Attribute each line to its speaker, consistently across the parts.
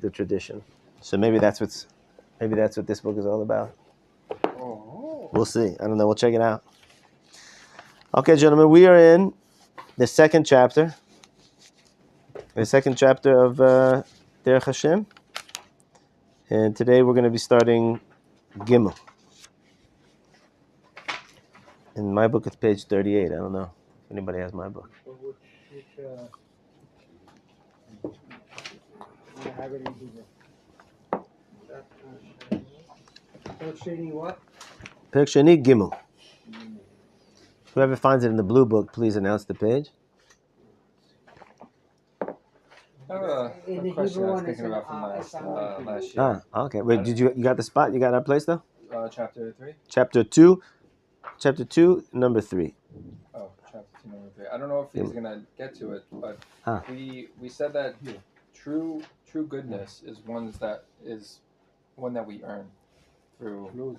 Speaker 1: the tradition. So maybe that's what this book is all about. We'll see. I don't know. We'll check it out. Okay, gentlemen, we are in the second chapter. The second chapter of Derech HaShem. And today we're going to be starting Gimel. In my book, it's page 38. I don't know if anybody has my book.
Speaker 2: What?
Speaker 1: Perek Sheni Gimel. Whoever finds it in the blue book, please announce the page.
Speaker 3: I have a question I was thinking about from last year.
Speaker 1: Okay. Wait, you got the spot? You got our place though?
Speaker 3: Chapter 3?
Speaker 1: Chapter 2, number 3.
Speaker 3: Oh, chapter 2, number 3. I don't know if he's going to get to it, but we said that true goodness is one that we earn through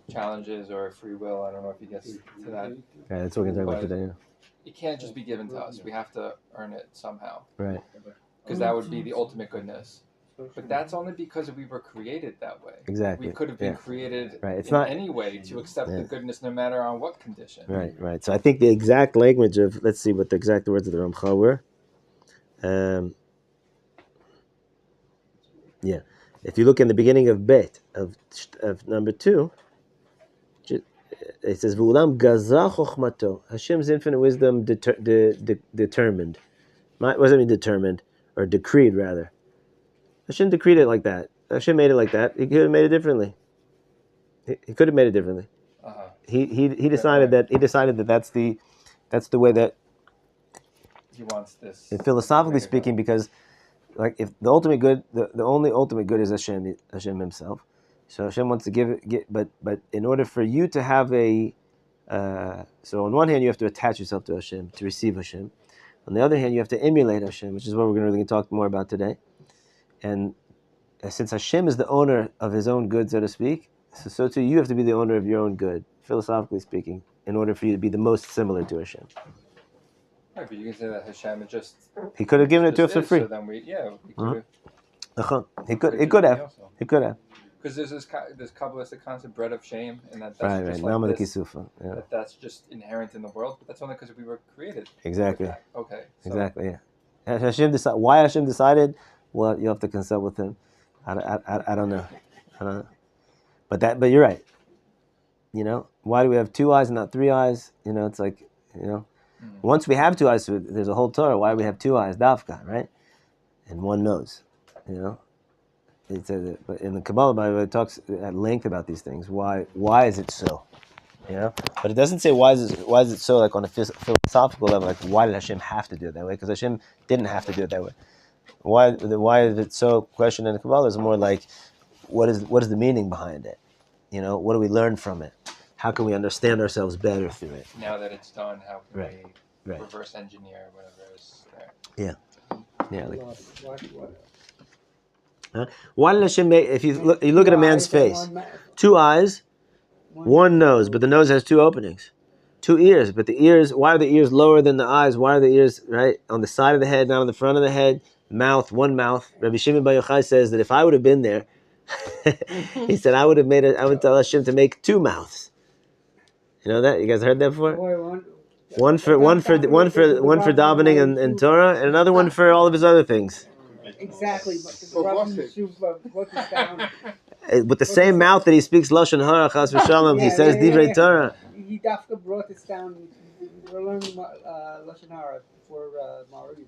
Speaker 3: challenges or free will. I don't know if he gets to that.
Speaker 1: Yeah, that's what we're going to talk about today. Yeah.
Speaker 3: It can't just be given to us. We have to earn it somehow.
Speaker 1: Right.
Speaker 3: Because that would be the ultimate goodness. But that's only because we were created that way.
Speaker 1: Exactly.
Speaker 3: We could have been created any way to accept the goodness no matter on what condition.
Speaker 1: Right. So I think the exact language of, let's see what the exact words of the Ramchal were. If you look in the beginning of Bet, of number 2, it says, V'ulam gazah chokhmato. Hashem's infinite wisdom determined. What does it mean determined? Or decreed, rather. Hashem decreed it like that. Hashem made it like that. He could have made it differently. He could have made it differently. He decided that that's the way that
Speaker 3: he wants this.
Speaker 1: And philosophically speaking, because like if the ultimate good, the only ultimate good is Hashem himself. So Hashem wants to give it, but in order for you to have so on one hand you have to attach yourself to Hashem to receive Hashem. On the other hand, you have to emulate Hashem, which is what we're going to really talk more about today. And since Hashem is the owner of his own good, so to speak, so too you have to be the owner of your own good, philosophically speaking, in order for you to be the most similar to Hashem.
Speaker 3: Right, but you can say that Hashem is just...
Speaker 1: He could have given it to us for free.
Speaker 3: So then we could
Speaker 1: have. He could have.
Speaker 3: Because there's this Kabbalistic concept, bread of shame, and that's
Speaker 1: just
Speaker 3: that's just inherent in the world, but that's only because we were created.
Speaker 1: Exactly.
Speaker 3: Okay. So.
Speaker 1: Exactly. Yeah. Why Hashem decided? Well, you have to consult with him. I don't know. But you're right. You know, why do we have 2 eyes and not 3 eyes? You know, it's like, you know, once we have 2 eyes, so there's a whole Torah. Why do we have 2 eyes? Dafka, right? And 1 nose. You know. It says, but in the Kabbalah Bible, it talks at length about these things. Why is it so? You know, but it doesn't say why is it so, like on a philosophical level. Like why did Hashem have to do it that way? Because Hashem didn't have to do it that way. Why is it so? Question in the Kabbalah is more like what is the meaning behind it? You know, what do we learn from it? How can we understand ourselves better through it?
Speaker 3: Now that it's done, how can we reverse engineer whatever is there?
Speaker 1: Yeah. Why did Hashem make? If you look at a man's face, 2 eyes, 1 nose, but the nose has 2 openings, 2 ears, but the ears. Why are the ears lower than the eyes? Why are the ears right on the side of the head, not on the front of the head? Mouth, 1 mouth. Rabbi Shimon Bar Yochai says that if I would have been there, he said I would tell Hashem to make 2 mouths. You know that? You guys heard that before? One for davening and Torah, and another one for all of his other things.
Speaker 2: Exactly, but the Rabbi brought this down.
Speaker 1: With the same mouth that he speaks Lashon Hara, Chas v'Shalom, he says Divrei Torah.
Speaker 2: He dafka brought this down. We're learning Lashon Hara for Ma'ariv.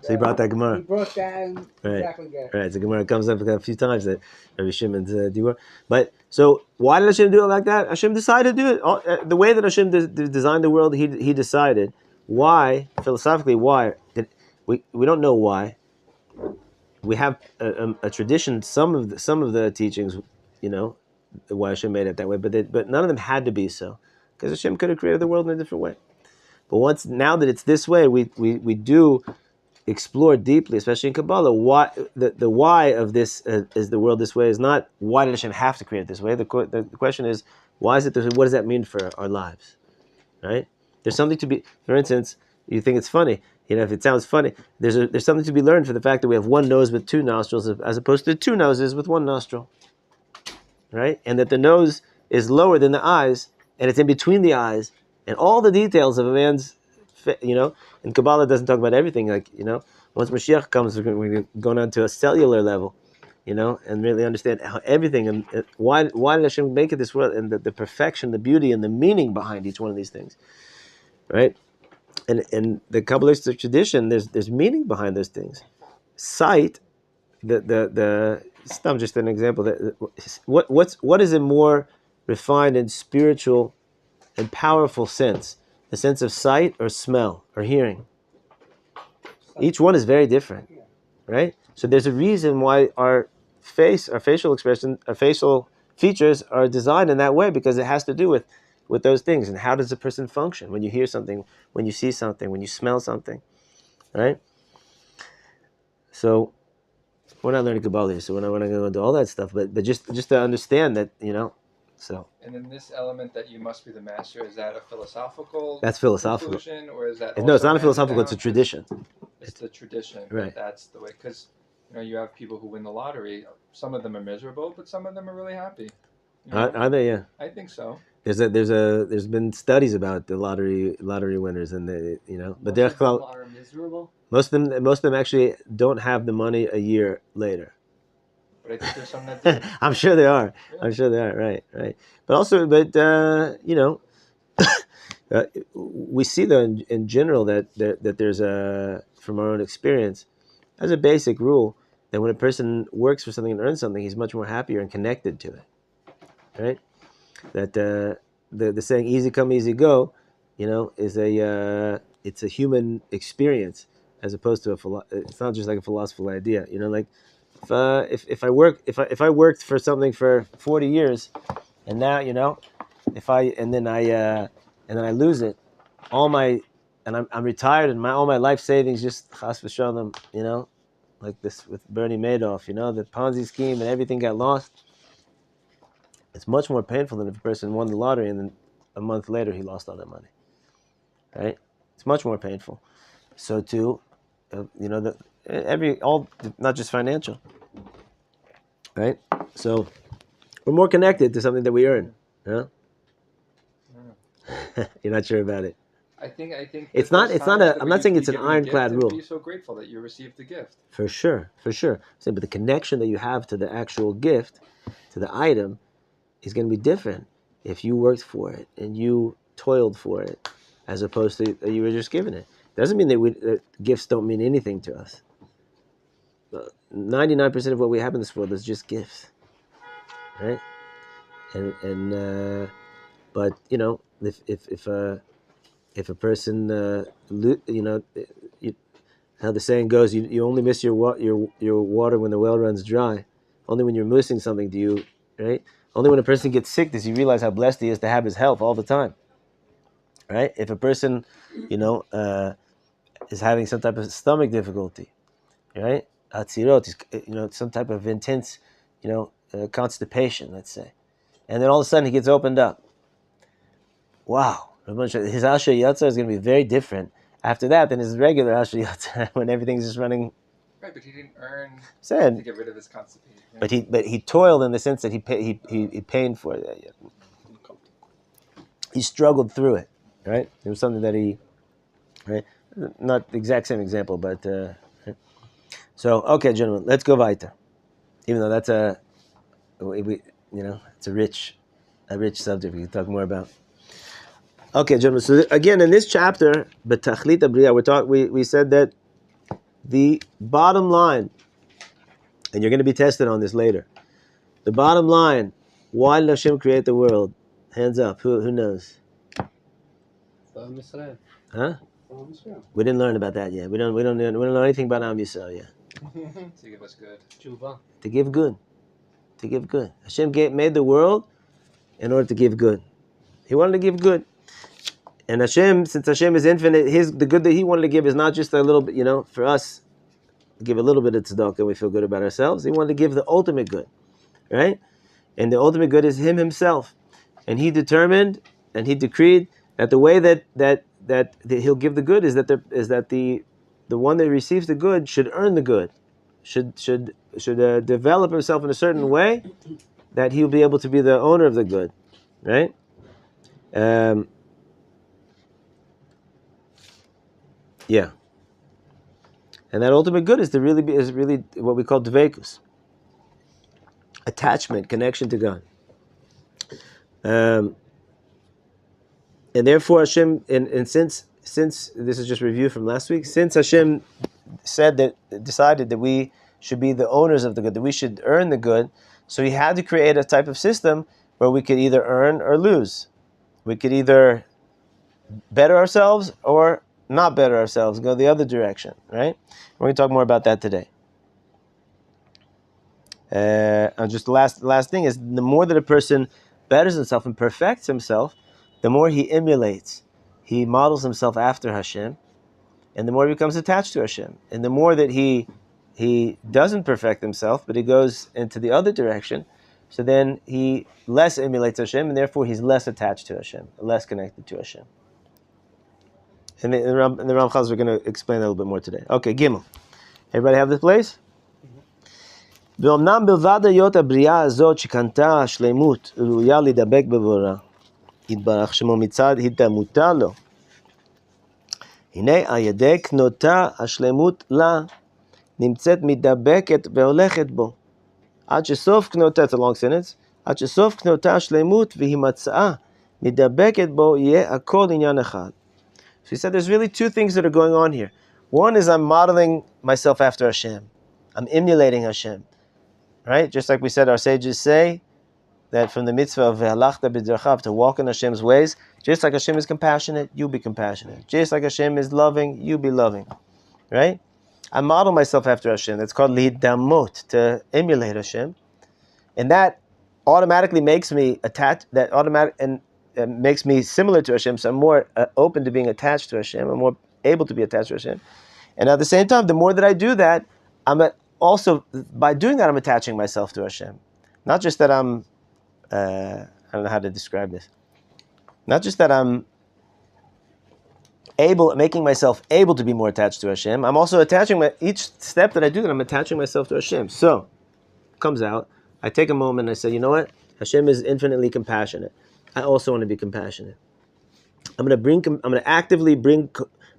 Speaker 1: So he brought that Gemara.
Speaker 2: He brought down exactly that.
Speaker 1: Right, so Gemara comes up a few times that Rabbi Shimon's Divrei. But so why did Hashem do it like that? Hashem decided to do it the way that Hashem designed the world. He decided. Why, philosophically, why? We don't know why. We have a tradition. Some of the teachings, you know, why Hashem made it that way, but none of them had to be so, because Hashem could have created the world in a different way. But now that it's this way, we do explore deeply, especially in Kabbalah, why the why of this is the world this way is not why did Hashem have to create it this way. The question is why is it this way? What does that mean for our lives? Right? There's something to be. For instance, you think it's funny. if it sounds funny, there's something to be learned for the fact that we have one nose with two nostrils as opposed to two noses with one nostril, right? And that the nose is lower than the eyes, and it's in between the eyes, and all the details of a man's, and Kabbalah doesn't talk about everything. Once Mashiach comes, we're going on to a cellular level, and really understand how everything and why did Hashem make it this world, and the perfection, the beauty, and the meaning behind each one of these things, right? And the Kabbalistic tradition, there's meaning behind those things. Sight, I'm just an example. What is a more refined and spiritual and powerful sense? The sense of sight or smell or hearing? Each one is very different, right? So there's a reason why our facial expression, our facial features are designed in that way, because it has to do with those things. And how does a person function when you hear something, when you see something, when you smell something, right? So we're not learning Kabbalah here, so we're not going to go into all that stuff, but just to understand that, so.
Speaker 3: And then this element that you must be the master, is that a philosophical?
Speaker 1: That's philosophical.
Speaker 3: Conclusion, or is that?
Speaker 1: No, it's not a philosophical. It's a tradition.
Speaker 3: It's the tradition,
Speaker 1: right?
Speaker 3: That's the way, because you have people who win the lottery. Some of them are miserable, but some of them are really happy.
Speaker 1: Are they? Yeah.
Speaker 3: I think so.
Speaker 1: There's been studies about the lottery winners, and but Derech
Speaker 2: are miserable.
Speaker 1: Most of them actually don't have the money a year later.
Speaker 3: But I think there's some that do.
Speaker 1: I'm sure they are. Yeah. I'm sure they are. Right. But we see though in general that there's from our own experience, as a basic rule, that when a person works for something and earns something, he's much more happier and connected to it. Right. That the saying "easy come, easy go," is it's a human experience, as opposed to it's not just like a philosophical idea. If I worked for something for 40 years, and now then I lose it, I'm retired, and all my life savings just chas v'shalom, like this with Bernie Madoff, the Ponzi scheme and everything got lost. It's much more painful than if a person won the lottery and then a month later he lost all that money. Right? It's much more painful. So too, not just financial. Right? So we're more connected to something that we earn. Huh? You're not sure about it.
Speaker 3: I think
Speaker 1: it's not I'm not saying it's an ironclad rule.
Speaker 3: Be so grateful that you received the gift.
Speaker 1: For sure. But the connection that you have to the actual gift, to the item, is going to be different if you worked for it and you toiled for it, as opposed to you were just given it. Doesn't mean that gifts don't mean anything to us. 99% of what we have in this world is just gifts, right? But if a person how the saying goes, you only miss your water when the well runs dry. Only when you're missing something do you, right? Only when a person gets sick does he realize how blessed he is to have his health all the time, right? If a person is having some type of stomach difficulty, right? Some type of intense, constipation, let's say. And then all of a sudden he gets opened up. Wow. His Asher Yatzar is going to be very different after that than his regular Asher Yatzar when everything's just running.
Speaker 3: Right, but he didn't earn
Speaker 1: to
Speaker 3: get rid of his constipation.
Speaker 1: But he toiled in the sense that he paid for it. He struggled through it, right? It was something that right? Not the exact same example, but... Right? So, okay, gentlemen, let's go weiter. Even though that's it's a rich subject we can talk more about. Okay, gentlemen. So again, in this chapter, B'tachlit Abriya, we said that the bottom line, and you're going to be tested on this later. The bottom line: why did Hashem create the world? Hands up. Who knows? Huh? We didn't learn about that yet. We don't know anything about Am Yisrael yet.
Speaker 3: To give us good.
Speaker 1: To give good. Hashem made the world in order to give good. He wanted to give good. And Hashem, since Hashem is infinite, the good that He wanted to give is not just a little bit, for us, give a little bit of tzedakah and we feel good about ourselves. He wanted to give the ultimate good, right? And the ultimate good is Him Himself. And He determined and He decreed that the way that He'll give the good is that the one that receives the good should earn the good, should develop himself in a certain way that he'll be able to be the owner of the good, right? Yeah, and that ultimate good is really what we call dveikus, attachment, connection to God. And therefore Hashem, and since this is just review from last week, since Hashem decided that we should be the owners of the good, that we should earn the good, so he had to create a type of system where we could either earn or lose. We could either better ourselves or not better ourselves, go the other direction, right? We're going to talk more about that today. And just the last thing is, the more that a person betters himself and perfects himself, the more he emulates, he models himself after Hashem, and the more he becomes attached to Hashem. And the more that he doesn't perfect himself, but he goes into the other direction, so then he less emulates Hashem, and therefore he's less attached to Hashem, less connected to Hashem. And the Ramchals, we're going to explain that a little bit more today. Okay, Gimel. Everybody have this place? ואומנם בלבד היות הבריאה הזאת שקנתה השלמות ראויה להידבק בבורא, יתברך שמו מצד התדמותה לו. הנה על ידי קנותה השלמות לה נמצאת מדבקת והולכת בו. עד שסוף קנותה, it's a long sentence, עד שסוף קנותה השלמות והיא מצאה מדבקת בו יהיה הכל עניין אחד. So he said there's really two things that are going on here. One is I'm modeling myself after Hashem. I'm emulating Hashem. Right? Just like we said, our sages say that from the mitzvah of Ve'halachta b'derchav, to walk in Hashem's ways, just like Hashem is compassionate, you be compassionate. Just like Hashem is loving, you be loving. Right? I model myself after Hashem. That's called lidamot, to emulate Hashem. And that automatically makes me attached, makes me similar to Hashem, so I'm more open to being attached to Hashem. I'm more able to be attached to Hashem. And at the same time, the more that I do that, also, by doing that, I'm attaching myself to Hashem. Not just that I don't know how to describe this. Not just that I'm making myself able to be more attached to Hashem, I'm also each step that I do, that I'm attaching myself to Hashem. So, it comes out, I take a moment and I say, you know what? Hashem is infinitely compassionate. I also want to be compassionate. I'm going to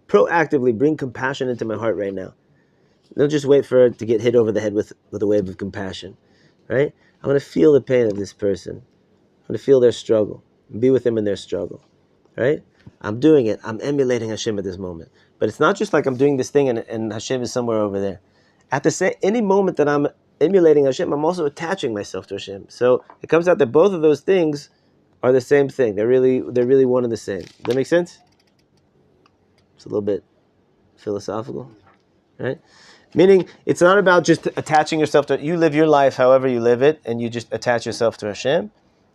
Speaker 1: proactively bring compassion into my heart right now. Don't just wait for it to get hit over the head with a wave of compassion, right? I'm going to feel the pain of this person. I'm going to feel their struggle, be with them in their struggle, right? I'm doing it. I'm emulating Hashem at this moment. But it's not just like I'm doing this thing and Hashem is somewhere over there. Any moment that I'm emulating Hashem, I'm also attaching myself to Hashem. So it comes out that both of those things are the same thing. They're really one and the same. Does that make sense? It's a little bit philosophical, right? Meaning, it's not about just attaching yourself to, you live your life however you live it, and you just attach yourself to Hashem.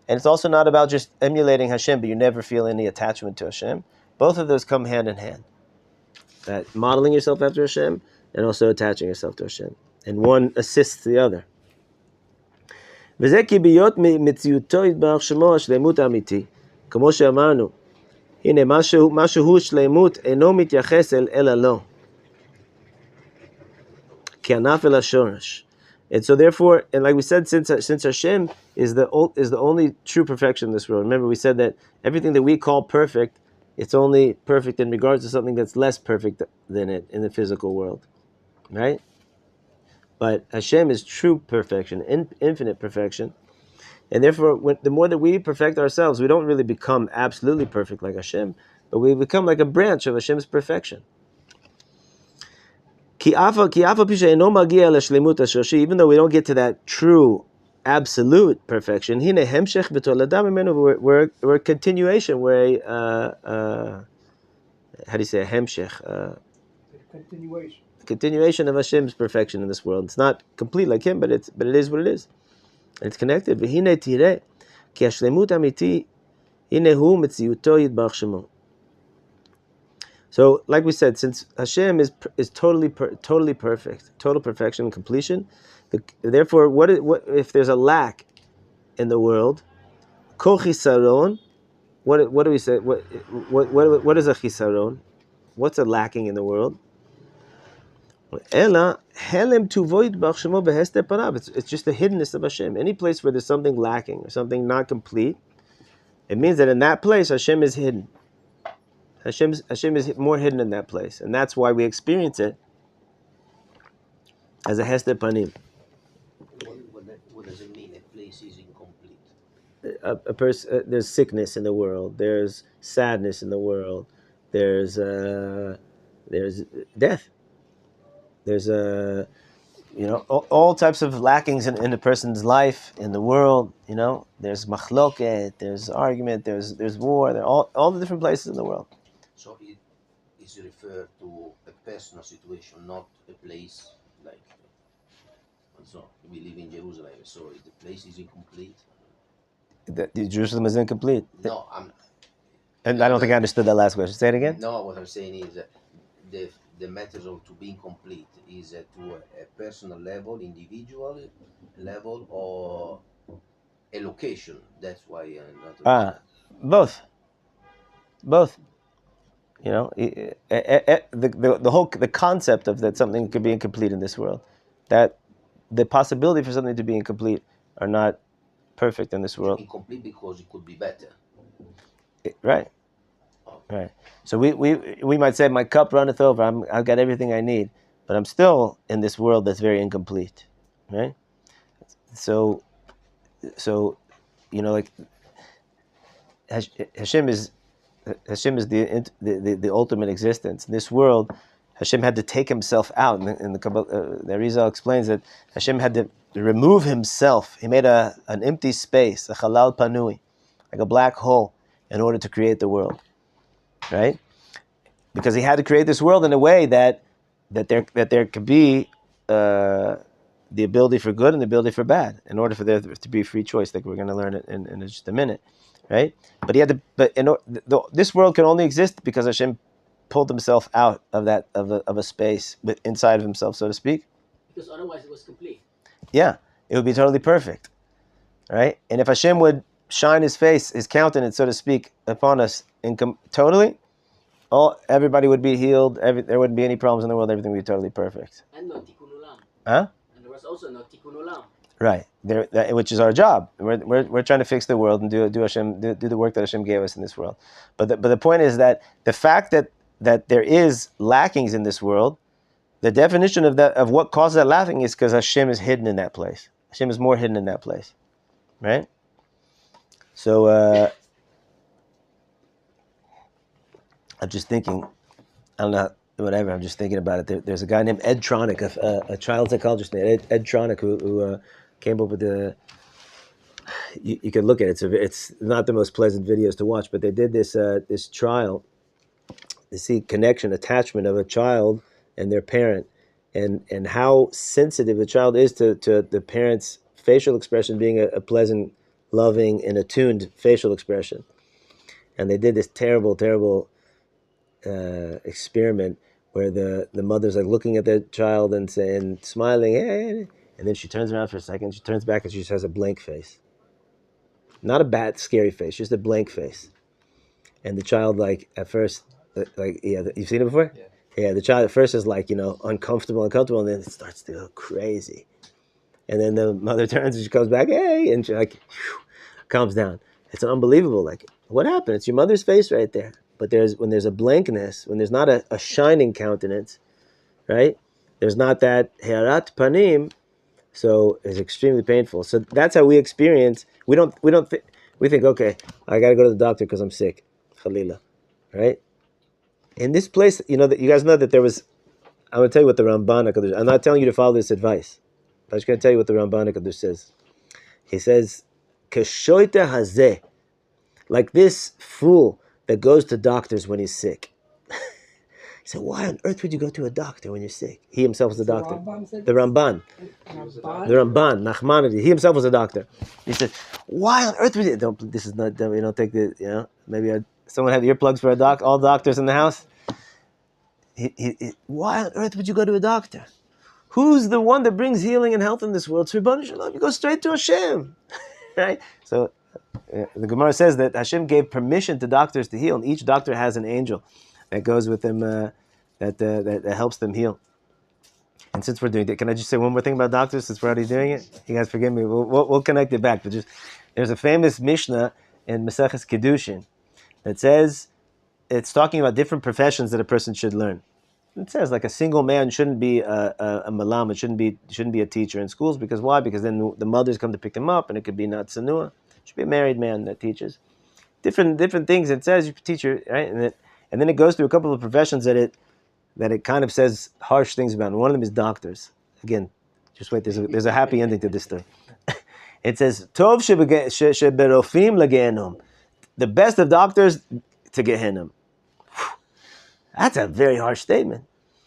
Speaker 1: And it's also not about just emulating Hashem, but you never feel any attachment to Hashem. Both of those come hand in hand. That modeling yourself after Hashem, and also attaching yourself to Hashem. And one assists the other. וזה כי ביות מציאותו יתברך שמו השלמות האמיתי, כמו שאמרנו, הנה מה שהוא שלמות אינו מתייחס אלא לו. And so therefore, and like we said, since Hashem is the only true perfection in this world. Remember, we said that everything that we call perfect, it's only perfect in regards to something that's less perfect than it in the physical world, right? But Hashem is true perfection, infinite perfection, and therefore, the more that we perfect ourselves, we don't really become absolutely perfect like Hashem, but we become like a branch of Hashem's perfection. Even though we don't get to that true, absolute perfection, we're a continuation, we're how do you say a hemshech? Continuation of Hashem's perfection in this world. It's not complete like Him, but it is what it is. And it's connected. So, like we said, since Hashem is totally perfect, total perfection and completion, therefore, what if there's a lack in the world? Kol chisaron. What do we say? What is a chisaron? What's a lacking in the world? Ela helem tuvoid b'achshemo behester parav. It's just the hiddenness of Hashem. Any place where there's something lacking or something not complete, it means that in that place Hashem is hidden. Hashem is more hidden in that place, and that's why we experience it as a hester panim.
Speaker 4: What does it mean? A place is incomplete.
Speaker 1: A person, there's sickness in the world. There's sadness in the world. There's death. There's all types of lackings in a person's life, in the world. There's machloket, there's argument, there's war. There are all the different places in the world.
Speaker 4: So it is referred to a personal situation, not a place like. So we live in Jerusalem, so the place is incomplete.
Speaker 1: Jerusalem is incomplete.
Speaker 4: No,
Speaker 1: and I don't think I understood that last question. Say it again.
Speaker 4: No, what I'm saying is the matters of to be incomplete is to a personal level, individual level, or a location. That's why.
Speaker 1: Both. The concept of that something could be incomplete in this world, that the possibility for something to be incomplete are not perfect in this world.
Speaker 4: Incomplete because it could be better.
Speaker 1: Right. So we might say my cup runneth over. I've got everything I need, but I'm still in this world that's very incomplete. Right. So like Hashem is the ultimate existence. In this world, Hashem had to take himself out. In the Arizal explains that Hashem had to remove himself. He made an empty space, a halal panui, like a black hole, in order to create the world, right? Because he had to create this world in a way that there could be the ability for good and the ability for bad, in order for there to be free choice, like we're going to learn it in just a minute, right? But he had to. But this world can only exist because Hashem pulled himself out of that of a space inside of himself, so to speak.
Speaker 5: Because otherwise it was complete.
Speaker 1: Yeah, it would be totally perfect, right? And if Hashem would shine his face, his countenance, so to speak, upon us totally, everybody would be healed. There wouldn't be any problems in the world. Everything would be totally perfect.
Speaker 5: And no tikkun olam.
Speaker 1: Huh?
Speaker 5: And there was also no tikkun olam.
Speaker 1: Right, which is our job. We're trying to fix the world and do the work that Hashem gave us in this world. But the point is that the fact that there is lackings in this world, the definition of what causes that lacking is because Hashem is hidden in that place. Hashem is more hidden in that place, right? So I'm just thinking, I don't know, whatever. I'm just thinking about it. There's a guy named Ed Tronick, a child psychologist named Ed Tronick, who came up with the. You can look at it. It's not the most pleasant videos to watch, but they did this trial to see connection, attachment of a child and their parent, and how sensitive the child is to the parent's facial expression being a pleasant, loving, and attuned facial expression. And they did this terrible experiment where the mother's like looking at the child and saying, smiling, hey, and then she turns around for a second, she turns back and she just has a blank face. Not a bad, scary face, just a blank face. And the child, like, at first, you've seen it before? Yeah, the child at first is like, uncomfortable, and then it starts to go crazy. And then the mother turns and she comes back, hey, and she calms down. It's unbelievable. Like, what happened? It's your mother's face right there. But when there's a blankness, when there's not a shining countenance, right? There's not that herat panim, so it's extremely painful. So that's how we experience. We think, okay, I got to go to the doctor because I'm sick, Khalila, right? In this place, that you guys know that there was. I'm going to tell you what the Ramban HaKadosh. I'm not telling you to follow this advice. I'm just going to tell you what the Ramban HaKadosh says. He says, "Keshoita hazeh," like this fool that goes to doctors when he's sick. He said, why on earth would you go to a doctor when you're sick? He himself was a doctor. The Ramban. Nachmanides. He himself was a doctor. He said, why on earth would you... This is not... We don't take the... maybe someone have earplugs for all doctors in the house? Why on earth would you go to a doctor? Who's the one that brings healing and health in this world? You go straight to Hashem. Right? So... the Gemara says that Hashem gave permission to doctors to heal, and each doctor has an angel that goes with them, that helps them heal. And since we're doing that, can I just say one more thing about doctors since we're already doing it? You guys forgive me. We'll connect it back. But just there's a famous Mishnah in Maseches Kedushin that says it's talking about different professions that a person should learn. It says like a single man shouldn't be a malam, shouldn't be a teacher in schools because why? Because then the mothers come to pick him up, and it could be not sanua. It should be a married man that teaches. Different things. It says you teacher, right? And then it goes through a couple of professions that it kind of says harsh things about. And one of them is doctors. Again, just wait. There's a happy ending to this story. It says tov sheberofim lagehenom, the best of doctors to Gehenna. That's a very harsh statement.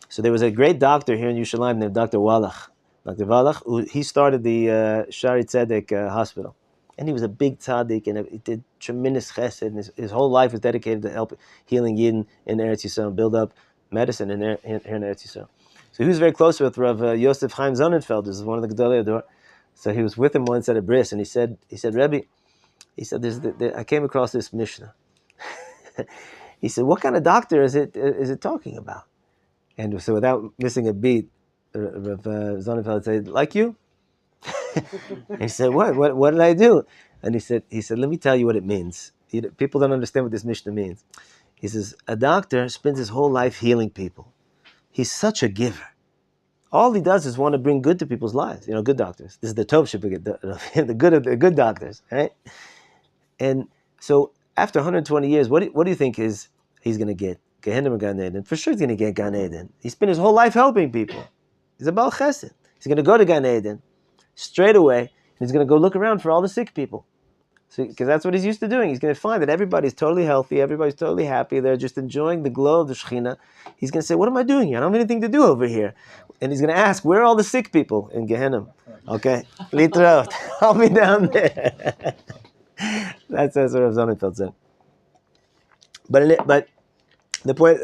Speaker 1: So there was a great doctor here in Yerushalayim named Dr. Wallach. Dr. Wallach, he started the Shari Tzedek hospital. And he was a big tzaddik, and he did tremendous chesed. And his whole life was dedicated to help healing Yidden in Eretz Yisrael and build up medicine here in Eretz Yisrael. So he was very close with Rav Yosef Chaim Sonnenfeld, who's one of the Gedolei Ador. So he was with him once at a bris, and he said, Rebbe, he said, I came across this Mishnah. He said, what kind of doctor is it talking about? And so without missing a beat, Rav Sonnenfeld said, like you? He said, what did I do? And he said, let me tell you what it means. People don't understand what this Mishnah means. He says, a doctor spends his whole life healing people. He's such a giver. All he does is want to bring good to people's lives. Good doctors. This is the Tov Shebeged, the good doctors, right? And so after 120 years, what do you think he's going to get? Gehenna or Gan Eden? For sure he's going to get Gan Eden. He spent his whole life helping people. He's a Baal Chesed. He's going to go to Gan Eden straight away, and he's going to go look around for all the sick people. Because that's what he's used to doing. He's going to find that everybody's totally healthy, everybody's totally happy, they're just enjoying the glow of the Shekhinah. He's going to say, what am I doing here? I don't have anything to do over here. And he's going to ask, where are all the sick people in Gehenna? Okay, Litraot, I'll be down there. That's what Rav Sonnenfeld said. But the point,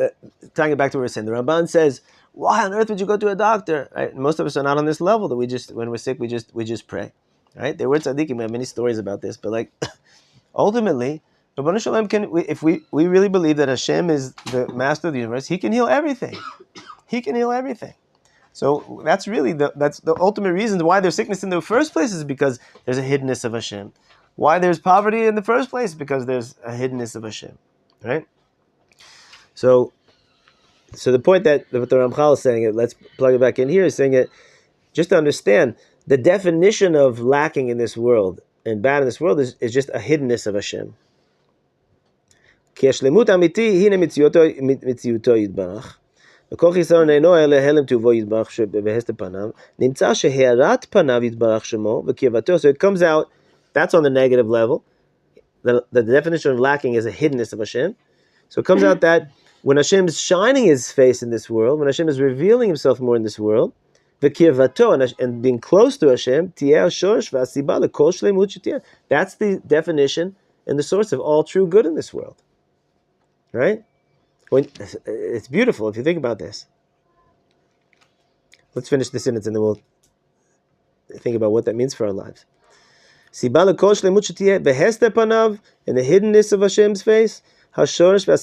Speaker 1: tying it back to what we were saying, the Ramban says, why on earth would you go to a doctor? Right? Most of us are not on this level that when we're sick, we just pray. Right? There were tzaddikim. We have many stories about this, but ultimately, Rabbanu Shalom if we really believe that Hashem is the master of the universe, He can heal everything. He can heal everything. So that's really the ultimate reason why there's sickness in the first place is because there's a hiddenness of Hashem. Why there's poverty in the first place? Because there's a hiddenness of Hashem. Right? So the point that the Ramchal is saying, let's plug it back in here, is saying it just to understand the definition of lacking in this world and bad in this world is just a hiddenness of Hashem. כי השלמות האמיתי היא מציאותו יתברך, וכל חיסרון אינו אלא הלם טובו יתברך שבהסתר פניו, נמצא שהארת פניו יתברך שמו וקרבתו. So it comes out, that's on the negative level. The definition of lacking is a hiddenness of Hashem. So it comes out that when Hashem is shining His face in this world, when Hashem is revealing Himself more in this world, and being close to Hashem, that's the definition and the source of all true good in this world. Right? It's beautiful if you think about this. Let's finish the sentence and then we'll think about what that means for our lives. In the hiddenness of Hashem's face, that's the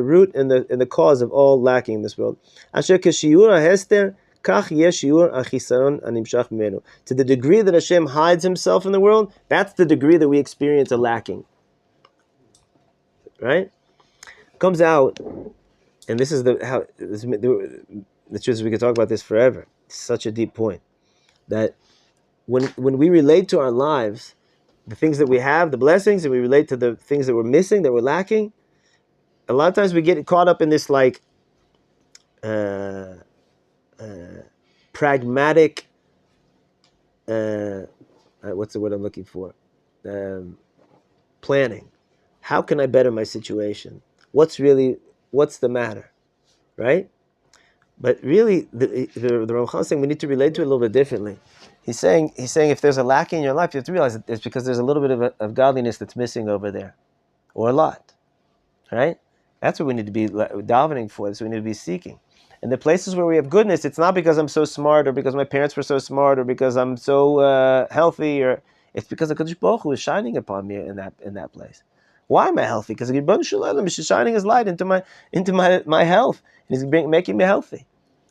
Speaker 1: root and the cause of all lacking in this world. To the degree that Hashem hides Himself in the world, that's the degree that we experience a lacking. Right? Comes out, and this is the truth is we could talk about this forever. It's such a deep point that when we relate to our lives, the things that we have, the blessings, and we relate to the things that we're missing, that we're lacking, a lot of times we get caught up in this pragmatic, what's the word I'm looking for? Planning. How can I better my situation? What's the matter? Right? But really, the Ramchal is saying we need to relate to it a little bit differently. He's saying if there's a lack in your life, you have to realize that it's because there's a little bit of godliness that's missing over there, or a lot, right? That's what we need to be davening for. That's what we need to be seeking. And the places where we have goodness, it's not because I'm so smart, or because my parents were so smart, or because I'm so healthy, or it's because the Kadosh Baruch Hu is shining upon me in that place. Why am I healthy? Because the Rebbeinu Shalom is shining His light into my health, and He's making me healthy.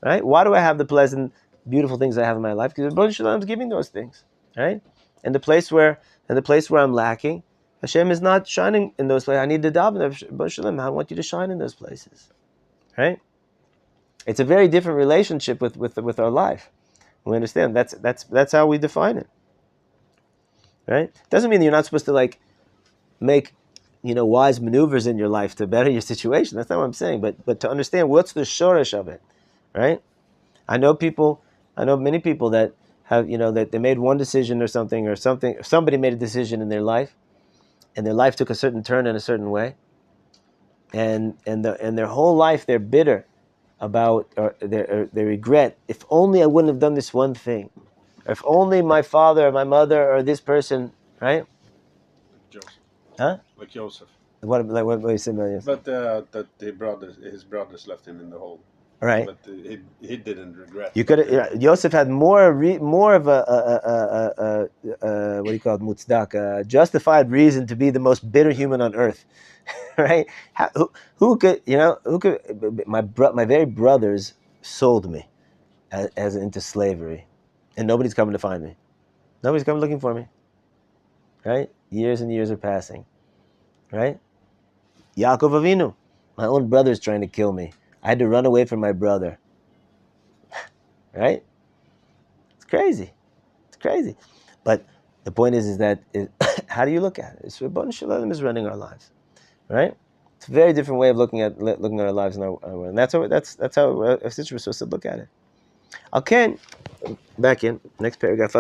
Speaker 1: right? Why do I have the pleasant, beautiful things I have in my life? Because Rebbeinu Shalom is giving those things, right? And the place where I'm lacking, Hashem is not shining in those places. I need to daven. Rebbeinu Shalom, I want you to shine in those places, right? It's a very different relationship with our life. We understand that's how we define it, right? Doesn't mean that you're not supposed to like make wise maneuvers in your life to better your situation. That's not what I'm saying. But to understand what's the shoresh of it, right? I know many people that have that they made one decision or somebody made a decision in their life, and their life took a certain turn in a certain way, and their whole life they're bitter about or they regret, if only I wouldn't have done this one thing, or if only my father or my mother or this person, right?
Speaker 6: Joseph.
Speaker 1: Huh?
Speaker 6: Like Joseph.
Speaker 1: What you say, Marius?
Speaker 6: But that his brothers left him in the hole.
Speaker 1: Right.
Speaker 6: But he didn't regret.
Speaker 1: You could. Joseph had more of a what do you call it? Mutzdaka, justified reason to be the most bitter human on earth, right? Who could my very brothers sold me as into slavery, and nobody's coming to find me. Nobody's coming looking for me. Right? Years and years are passing. Right? Yaakov Avinu, my own brother's trying to kill me. I had to run away from my brother. Right? It's crazy. But the point is that how do you look at it? It's Rebbeinu Shalom is running our lives. Right? It's a very different way of looking at our lives, and that's how a sister was supposed to look at it. Okay, back in next paragraph.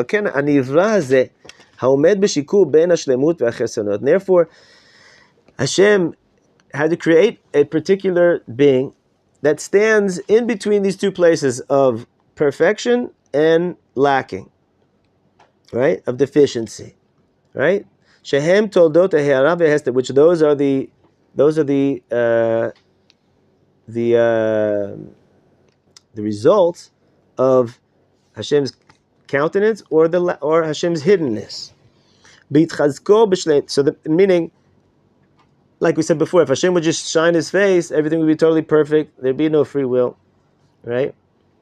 Speaker 1: Therefore, Hashem had to create a particular being that stands in between these two places of perfection and lacking, right? Of deficiency, right? Shehem toldot ha'ara ve'hester, which those are the results of Hashem's countenance or Hashem's hiddenness. So the meaning, like we said before, if Hashem would just shine His face, everything would be totally perfect. There'd be no free will, right?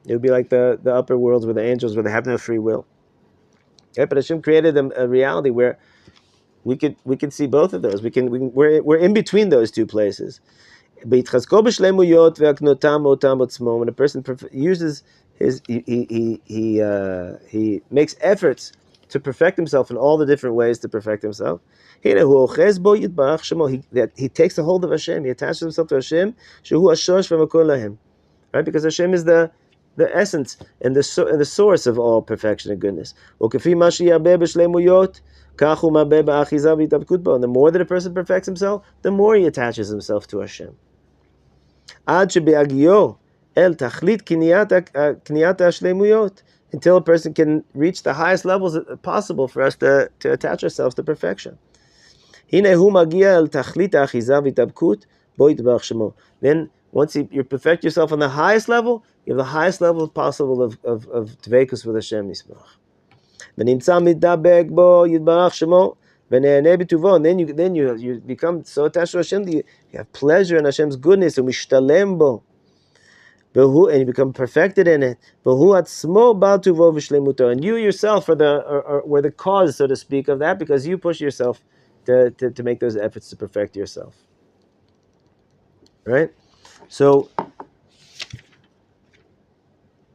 Speaker 1: It would be like the upper worlds where the angels, where they have no free will. Right? But Hashem created a reality where we could see both of those. We're in between those two places. When a person uses he makes efforts to perfect himself in all the different ways to perfect himself. He takes a hold of Hashem. He attaches himself to Hashem. Right? Because Hashem is the essence and the source of all perfection and goodness. And the more that a person perfects himself, the more he attaches himself to Hashem. Until a person can reach the highest levels possible for us to attach ourselves to perfection. Then once you perfect yourself on the highest level, you have the highest level possible of dveikus with Hashem Yisbarach. And then you become so attached to Hashem that you have pleasure in Hashem's goodness, and you become perfected in it. And you yourself were the cause, so to speak, of that, because you push yourself to make those efforts to perfect yourself. Right? So,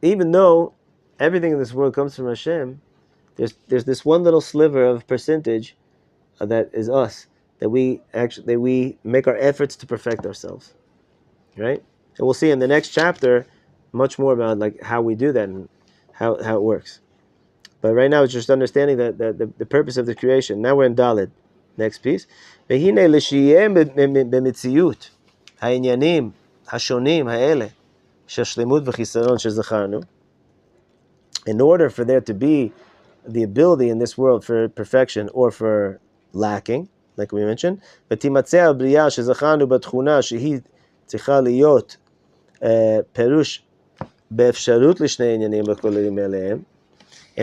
Speaker 1: even though everything in this world comes from Hashem, there's this one little sliver of percentage that is us, that we make our efforts to perfect ourselves. Right? And we'll see in the next chapter much more about like how we do that and how it works. But right now it's just understanding that the purpose of the creation. Now we're in Daled. Next piece. In order for there to be the ability in this world for perfection or for lacking, like we mentioned, and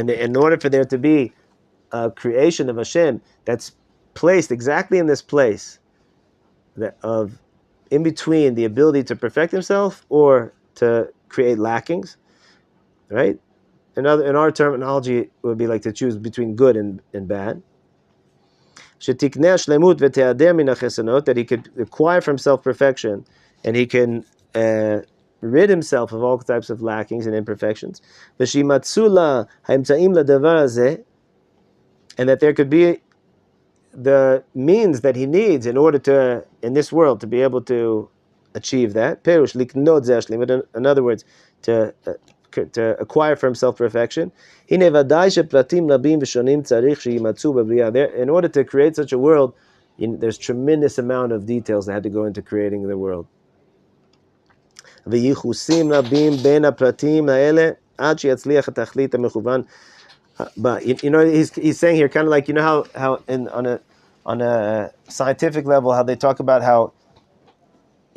Speaker 1: in order for there to be a creation of Hashem that's placed exactly in this place, in between the ability to perfect himself or to create lackings, right? In our terminology, it would be like to choose between good and bad. That he could acquire for himself perfection, and he can rid himself of all types of lackings and imperfections. And that there could be the means that he needs in order to, in this world, to be able to achieve that. In other words, to acquire for himself perfection. In order to create such a world, there's tremendous amount of details that had to go into creating the world. But he's saying here, kind of like, how on a scientific level, how they talk about how,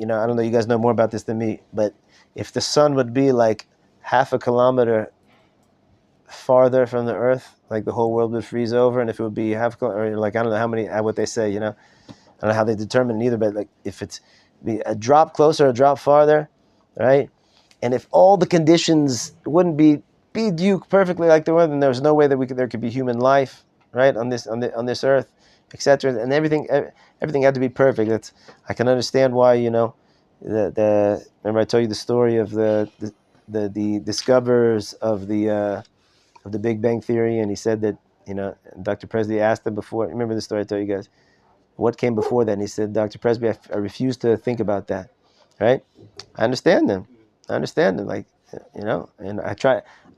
Speaker 1: I don't know, you guys know more about this than me, but if the sun would be like half a kilometer farther from the earth, like the whole world would freeze over, and if it would be or like, I don't know how many, what they say, I don't know how they determine it either, but like if it's be a drop closer, a drop farther, right? And if all the conditions wouldn't be due perfectly like they were, then there's no way that there could be human life, right, on this earth, etc. And everything had to be perfect. I can understand why, remember I told you the story of the discoverers of the Big Bang Theory, and he said that, Dr. Presley asked him before. Remember the story I told you guys? What came before that? And he said, Dr. Presby, I refuse to think about that, right? I understand them, like, and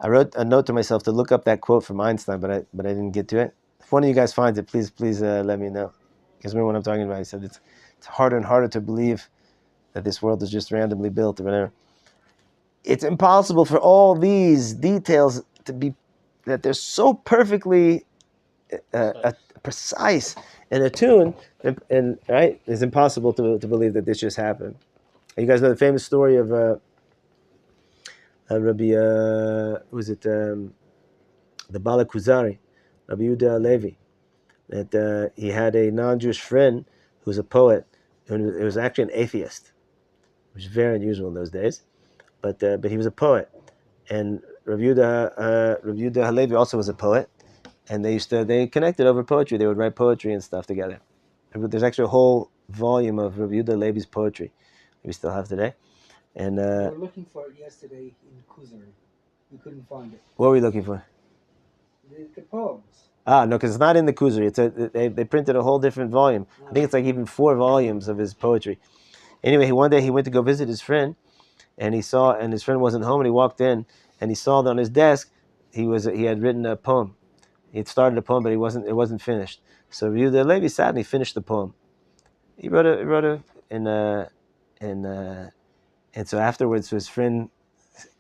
Speaker 1: I wrote a note to myself to look up that quote from Einstein, but I didn't get to it. If one of you guys finds it, please let me know. Because remember what I'm talking about? He said it's harder and harder to believe that this world is just randomly built or whatever. It's impossible for all these details to be, that they're so perfectly precise and attuned, and right, it's impossible to believe that this just happened. You guys know the famous story of Rabbi, the Bala Kuzari, Rabbi Yehuda Levi, that he had a non-Jewish friend who was a poet, and it was actually an atheist, which is very unusual in those days, but he was a poet, and Rabbi Yehuda Halevi also was a poet, and they connected over poetry. They would write poetry and stuff together. There's actually a whole volume of Rabbi Yehuda Halevi's poetry we still have today. And
Speaker 2: we were looking for it yesterday in Kuzari. We couldn't find it.
Speaker 1: What were we looking for?
Speaker 2: The poems.
Speaker 1: No, because it's not in the Kuzari. They printed a whole different volume. I think it's like even 4 volumes of his poetry. Anyway, one day he went to go visit his friend, and his friend wasn't home, and he walked in, and he saw that on his desk he had written a poem. He had started a poem, but it wasn't finished. So Yehuda Levi sat and he finished the poem. He wrote it and so afterwards his friend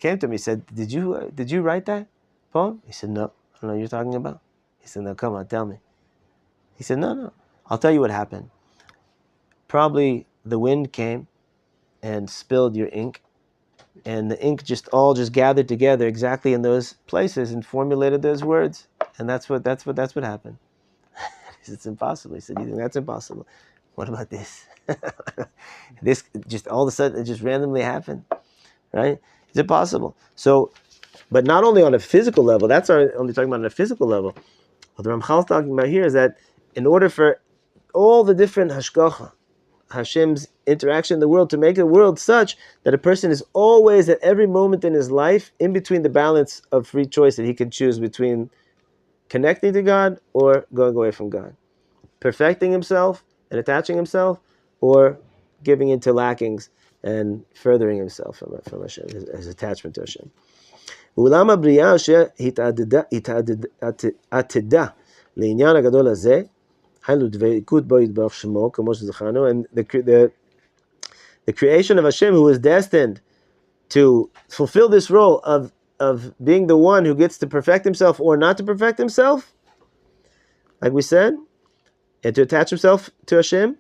Speaker 1: came to me and said, Did you write that poem? He said, No. I don't know what you're talking about. He said, No, come on, tell me. He said, No. I'll tell you what happened. Probably the wind came and spilled your ink, and the ink just gathered together exactly in those places and formulated those words. And that's what happened. He said, It's impossible. He said, You think that's impossible? What about this? This just all of a sudden it just randomly happened, right? It's impossible. So, but not only on a physical level. That's only talking about on a physical level. What the Ramchal's talking about here is that in order for all the different hashgacha, Hashem's interaction in the world, to make the world such that a person is always at every moment in his life in between the balance of free choice that he can choose between connecting to God or going away from God, perfecting himself and attaching himself, or giving into lackings and furthering himself from Hashem, his attachment to Hashem. ואולם הבריאה אשר התעתדה לעניין הגדול הזה, היינו דבקות בו יתברך שמו, כמו שזכרנו, and the creation of Hashem, who is destined to fulfill this role of being the one who gets to perfect himself or not to perfect himself, like we said, and to attach himself to Hashem,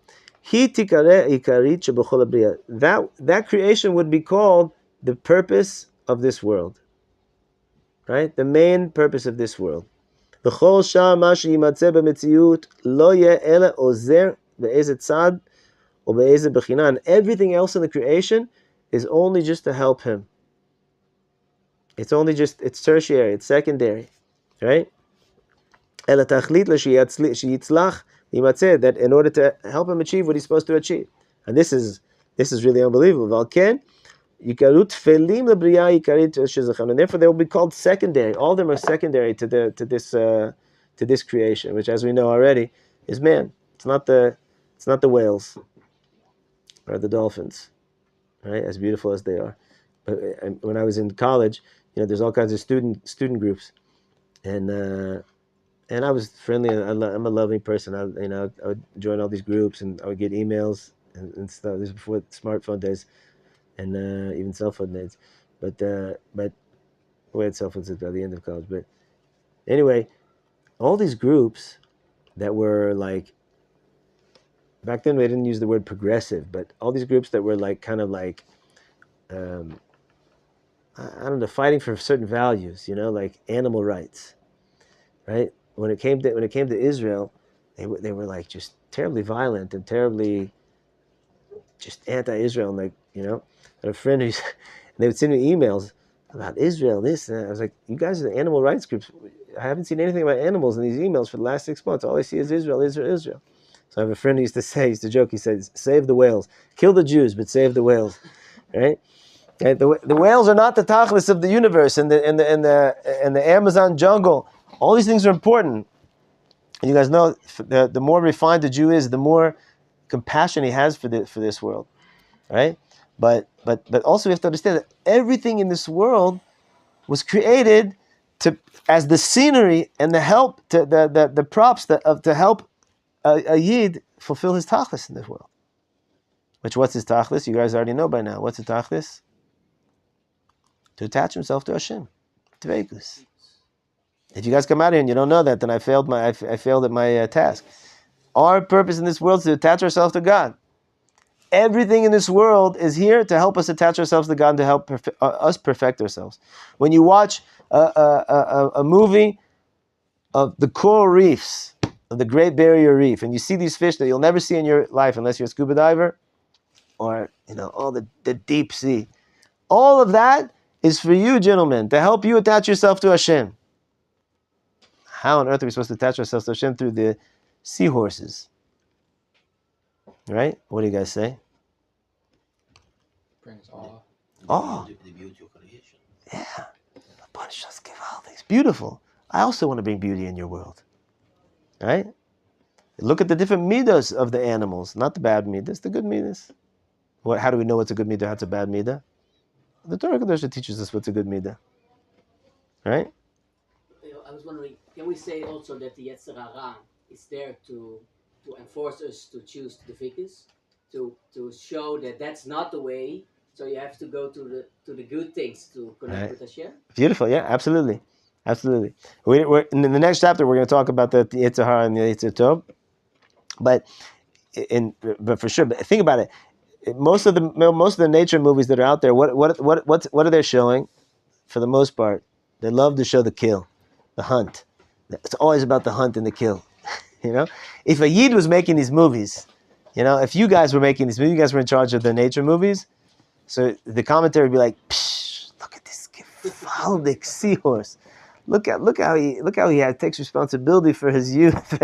Speaker 1: that creation would be called the purpose of this world, right? The main purpose of this world. And everything else in the creation is only just to help him, It's only just, it's tertiary, it's secondary, right? That in order to help him achieve what he's supposed to achieve. And this is really unbelievable. And therefore they will be called secondary. All of them are secondary to this creation, which, as we know already, is man. It's not the whales or the dolphins, right? As beautiful as they are. But when I was in college, there's all kinds of student groups, and I was friendly. I'm a loving person. I would join all these groups, and I would get emails and stuff. This was before smartphone days, and even cell phone days. But we had cell phones by the end of college. But anyway, all these groups that were like, back then we didn't use the word progressive, but all these groups that were like kind of like, I don't know, fighting for certain values, like animal rights, right? When it came to Israel, they were like just terribly violent and terribly just anti-Israel, and like, I had a friend and they would send me emails about Israel, this, and I was like, you guys are the animal rights groups. I haven't seen anything about animals in these emails for the last 6 months. All I see is Israel, Israel, Israel. So I have a friend who used to joke. He says, "Save the whales, kill the Jews, but save the whales." Right? Okay? The whales are not the tachlis of the universe, and the Amazon jungle. All these things are important. And you guys know, the more refined the Jew is, the more compassion he has for this world, right? But also we have to understand that everything in this world was created as the scenery and the help to the props to help a yid fulfill his tachlis in this world. What's his tachlis? You guys already know by now. What's his tachlis? To attach himself to HaShem. Dveikus. If you guys come out here and you don't know that, then I failed at my task. Our purpose in this world is to attach ourselves to God. Everything in this world is here to help us attach ourselves to God and to help us perfect ourselves. When you watch a movie of the coral reefs, of the Great Barrier Reef, and you see these fish that you'll never see in your life unless you're a scuba diver, or all the deep sea. All of that is for you, gentlemen, to help you attach yourself to Hashem. How on earth are we supposed to attach ourselves to Hashem? Through the seahorses. Right? What do you guys say?
Speaker 3: Brings awe.
Speaker 4: The beauty of creation.
Speaker 1: Yeah. It's beautiful. I also want to bring beauty in your world. Right? Look at the different midas of the animals, not the bad midas, the good midas. How do we know what's a good midah, what's a bad midah? The Torah Kedusha teaches us what's a good midah. Right?
Speaker 5: I was wondering, can we say also that the Yetzer Hara is there to enforce us to choose the Vikis, to show that that's not the way, so you have to go to the good things to connect with Hashem?
Speaker 1: Beautiful, yeah, absolutely. We're in the next chapter, we're going to talk about the Yetzer Hara and the Yetzer Tov. But for sure, but think about it. Most of the nature movies that are out there, what are they showing? For the most part, they love to show the kill, the hunt. It's always about the hunt and the kill. If a yid was making these movies, if you guys were making these movies, you guys were in charge of the nature movies, so the commentary would be like, "Psh, look at this gewaldic seahorse. Look how he takes responsibility for his youth, for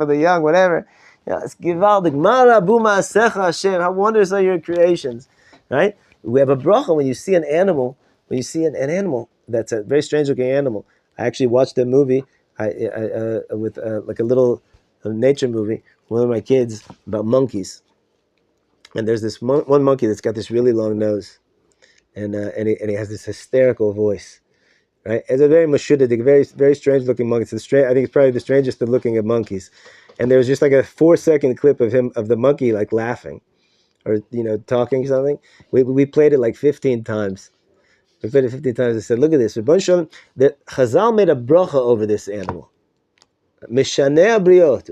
Speaker 1: the young, whatever. It's gewaldic. Mara buma asecha Hashem. How wondrous are your creations, right? We have a bracha when you see an animal. When you see an animal that's a very strange looking animal. I actually watched a movie with like a little nature movie, one of my kids, about monkeys. And there's this one monkey that's got this really long nose, and he has this hysterical voice, right? It's a very mashudadik, very very strange looking monkey. I think it's probably the strangest looking of monkeys. And there was just like a 4-second clip of the monkey like laughing, or talking something. We played it like 15 times. We played it 15 times. I said, look at this. The Chazal made a bracha over this animal. Mishanei briot.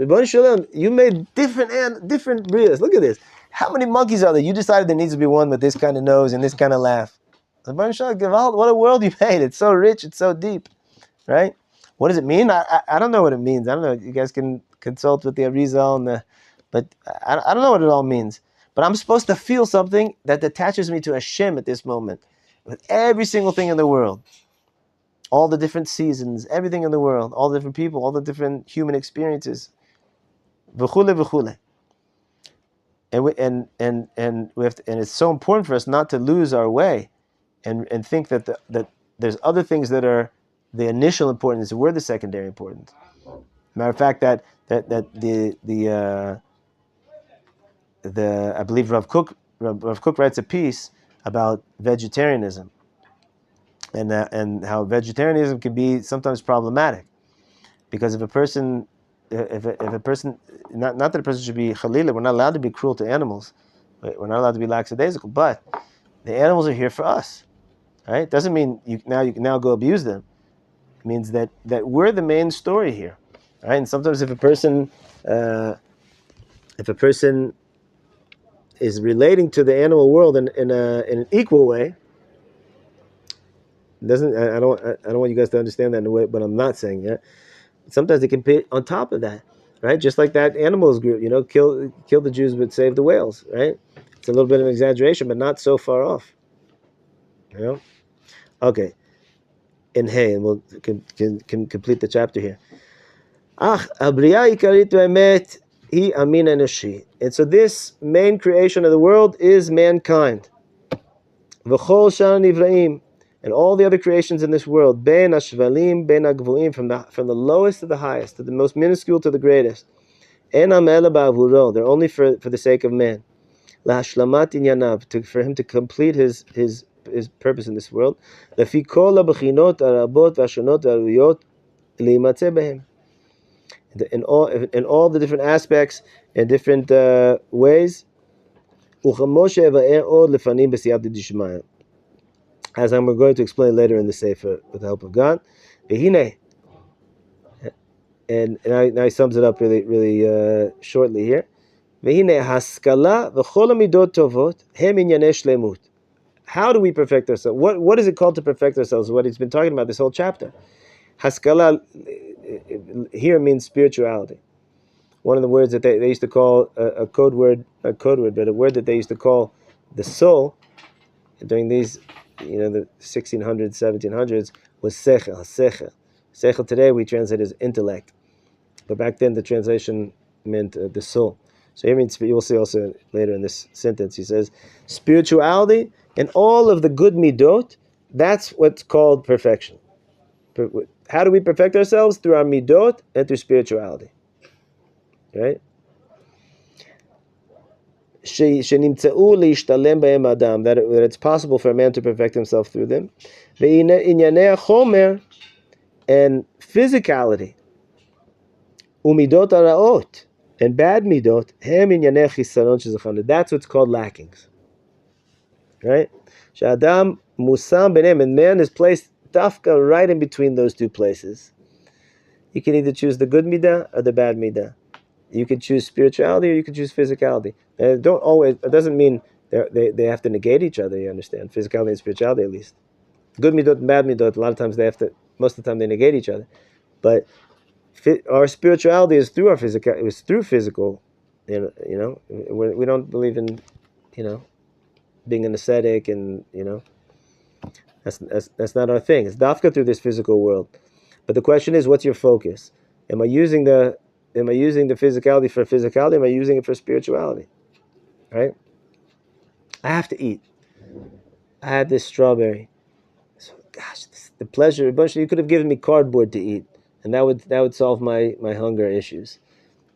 Speaker 1: You made different brios. Look at this. How many monkeys are there? You decided there needs to be one with this kind of nose and this kind of laugh. What a world you made. It's so rich. It's so deep. Right? What does it mean? I don't know what it means. I don't know. You guys can consult with the Arizal but I don't know what it all means. But I'm supposed to feel something that attaches me to Hashem at this moment, with every single thing in the world. all the different seasons, everything in the world, all the different people, all the different human experiences. V'chule v'chule. And we have to, and it's so important for us not to lose our way, and think that that there's other things that are the initial importance, we're the secondary importance. Matter of fact, that the I believe Rav Kook writes a piece about vegetarianism, and how vegetarianism can be sometimes problematic, because if a person not that a person should be chalila, we're not allowed to be cruel to animals, we're not allowed to be lackadaisical, but the animals are here for us, right? It doesn't mean you can now go abuse them. It means that we're the main story here, right? And sometimes if a person is relating to the animal world in an equal way, doesn't I don't want you guys to understand that in a way, but I'm not saying that. Sometimes it can be on top of that, right? Just like that animals group, kill the Jews but save the whales, right? It's a little bit of an exaggeration, but not so far off. Okay. And hey, and we'll can complete the chapter here. And so this main creation of the world is mankind. And all the other creations in this world, ben ashvalim, ben agvuim, from the lowest to the highest, to the most minuscule to the greatest. En amela ba'avuro, they're only for the sake of man. Lahashlamat inyanav, for him to complete his purpose in this world. Lefi kol habechinot harabot v'hashonot v'haruyot liyimatzeh behem. In all the different aspects and different ways. Uchamoshe eva'er od lefanim b'siyata d'shmaya, as I'm going to explain later in the Sefer with the help of God. V'hinei, and now he sums it up really shortly here. V'hinei haskala v'chol hamidot tovot hem inyanei shlemut. How do we perfect ourselves? What is it called to perfect ourselves? What he's been talking about this whole chapter. Haskala here means spirituality. One of the words that they used to call a code word, but a word that they used to call the soul during these, the 1600s, 1700s, was sechel. Sechel today we translate as intellect, but back then the translation meant the soul. So here means, you will see also later in this sentence, he says, spirituality and all of the good midot, that's what's called perfection. How do we perfect ourselves? Through our midot and through spirituality. Right? That it's possible for a man to perfect himself through them. And physicality. Umidot araot. And bad midot. That's what's called lackings. Right? Shadam musam benem. And man is placed dafka right in between those two places. You can either choose the good midah or the bad midah. You can choose spirituality or you can choose physicality. And it doesn't mean they have to negate each other, you understand? Physicality and spirituality at least. Good midot and bad midot, a lot of times most of the time they negate each other. But our spirituality is through our physical, it was through physical, we don't believe in, being an ascetic and, that's not our thing. It's dafka through this physical world. But the question is, what's your focus? Am I using the physicality for physicality? Am I using it for spirituality? Right? I have to eat. I had this strawberry. So, the pleasure. You could have given me cardboard to eat, and that would solve my hunger issues.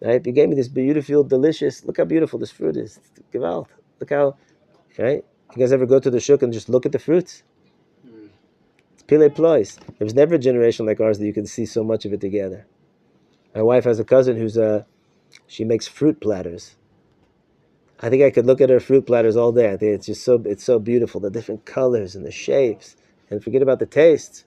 Speaker 1: Right? You gave me this beautiful, delicious. Look how beautiful this fruit is. Gewalt. Look how. Right? You guys ever go to the shuk and just look at the fruits? It's pile plois. There was never a generation like ours that you could see so much of it together. My wife has a cousin she makes fruit platters. I think I could look at her fruit platters all day. I think it's so beautiful, the different colors and the shapes, and forget about the tastes,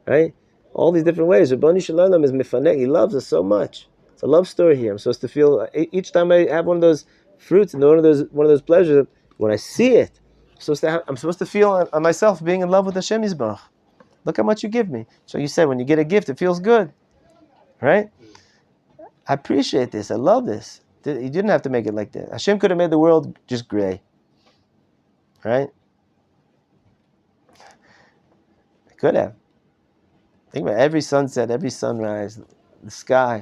Speaker 1: right? All these different ways. Rabboni Shalom is mifaneh. He loves us so much. It's a love story here. I'm supposed to feel each time I have one of those fruits and one of those pleasures. When I see it, I'm supposed to feel on myself being in love with Hashem Yisbarach. Look how much you give me. So you said when you get a gift, it feels good, right? I appreciate this. I love this. You didn't have to make it like that. Hashem could have made the world just gray, right? Could have. Think about it, every sunset, every sunrise, the sky.